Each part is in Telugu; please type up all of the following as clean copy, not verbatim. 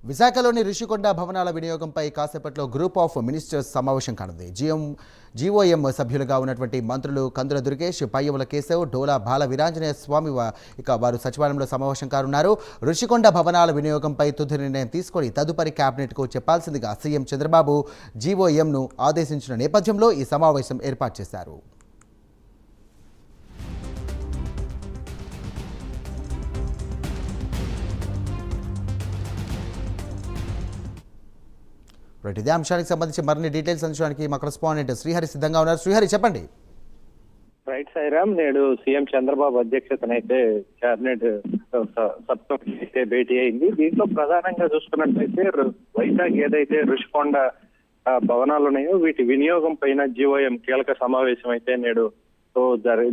విశాఖలోని రిషికొండ భవనాల వినియోగంపై కాసేపట్లో గ్రూప్ ఆఫ్ మినిస్టర్స్ సమావేశం కానుంది. జీఓఎం సభ్యులుగా ఉన్నటువంటి మంత్రులు కందుల దుర్గేష్, పయ్యవుల కేశవ్, డోలా బాల వీరాంజనేయ స్వామి వారు సచివాలయంలో సమావేశం కానున్నారు. రిషికొండ భవనాల వినియోగంపై తుది నిర్ణయం తీసుకొని తదుపరి కేబినెట్కు చెప్పాల్సిందిగా సీఎం చంద్రబాబు జీఓఎంను ఆదేశించిన నేపథ్యంలో ఈ సమావేశం ఏర్పాటు చేశారు. ఇదే అంశానికి సంబంధించి మరిన్ని డీటెయిల్స్ అందించడానికి మా కరెస్పాండెంట్ శ్రీహరి సిద్ధంగా ఉన్నారు. శ్రీహరి, చెప్పండి. రైట్ సాయిరామ్, నేడు సీఎం చంద్రబాబు అధ్యక్షతనైతే కేబినెట్ సబ్ కమిటీ అయితే భేటీ అయింది. దీంట్లో ప్రధానంగా చూసుకున్నట్లయితే వైజాగ్ ఏదైతే రుషికొండ భవనాలు ఉన్నాయో వీటి వినియోగం పైన జీఓఎం కీలక సమావేశం అయితే నేడు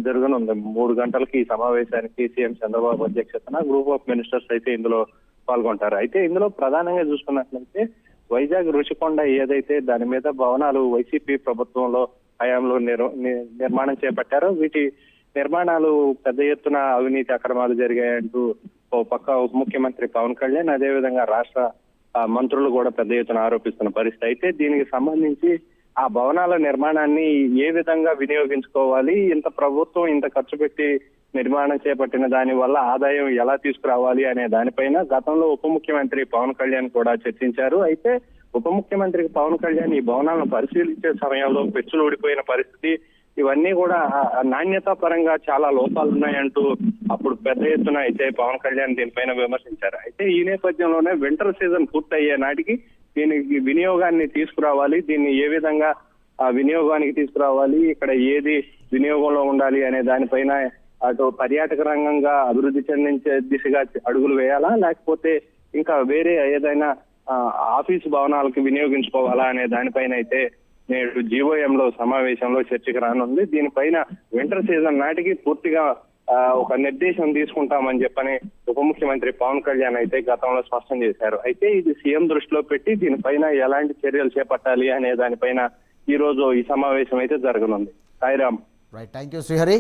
జరగనుంది. 3 గంటలకి ఈ సమావేశానికి సీఎం చంద్రబాబు అధ్యక్షతన గ్రూప్ ఆఫ్ మినిస్టర్స్ అయితే ఇందులో పాల్గొంటారు. అయితే ఇందులో ప్రధానంగా చూసుకున్నట్లయితే వైజాగ్ రుషికొండ ఏదైతే దాని మీద భవనాలు వైసీపీ ప్రభుత్వంలో హయాంలో నిర్మాణం చేపట్టారో వీటి నిర్మాణాలు పెద్ద ఎత్తున అవినీతి అక్రమాలు జరిగాయంటూ ఓ పక్క ఉప ముఖ్యమంత్రి పవన్ కళ్యాణ్, అదేవిధంగా రాష్ట్ర మంత్రులు కూడా పెద్ద ఎత్తున ఆరోపిస్తున్న పరిస్థితి. అయితే దీనికి సంబంధించి ఆ భవనాల నిర్మాణాన్ని ఏ విధంగా వినియోగించుకోవాలి, ఇంత ప్రభుత్వం ఇంత ఖర్చు పెట్టి నిర్మాణం చేపట్టిన దాని వల్ల ఆదాయం ఎలా తీసుకురావాలి అనే దానిపైన గతంలో ఉప ముఖ్యమంత్రి పవన్ కళ్యాణ్ కూడా చర్చించారు. అయితే ఉప ముఖ్యమంత్రి పవన్ కళ్యాణ్ ఈ భవనాలను పరిశీలించే సమయంలో పెచ్చులు ఊడిపోయిన పరిస్థితి, ఇవన్నీ కూడా నాణ్యతా పరంగా చాలా లోపాలు ఉన్నాయంటూ అప్పుడు పెద్ద ఎత్తున అయితే పవన్ కళ్యాణ్ దీనిపైన విమర్శించారు. అయితే ఈ నేపథ్యంలోనే వింటర్ సీజన్ పూర్తయ్యే నాటికి దీనికి వినియోగాన్ని తీసుకురావాలి, దీన్ని ఏ విధంగా వినియోగానికి తీసుకురావాలి, ఇక్కడ ఏది వినియోగంలో ఉండాలి అనే దానిపైన అటు పర్యాటక రంగంగా అభివృద్ధి చెందించే దిశగా అడుగులు వేయాలా, లేకపోతే ఇంకా వేరే ఏదైనా ఆఫీసు భవనాలకు వినియోగించుకోవాలా అనే దానిపైన అయితే నేడు జీఓఎంలో సమావేశంలో చర్చకు రానుంది. దీనిపైన వింటర్ సీజన్ నాటికి పూర్తిగా ఒక నిర్దేశం తీసుకుంటామని చెప్పని ఉప ముఖ్యమంత్రి పవన్ కళ్యాణ్ అయితే గతంలో స్పష్టం చేశారు. అయితే ఇది సీఎం దృష్టిలో పెట్టి దీనిపైన ఎలాంటి చర్యలు చేపట్టాలి అనే దానిపైన ఈ రోజు ఈ సమావేశం అయితే జరగనుంది. Sairam. Right, thank you Srihari.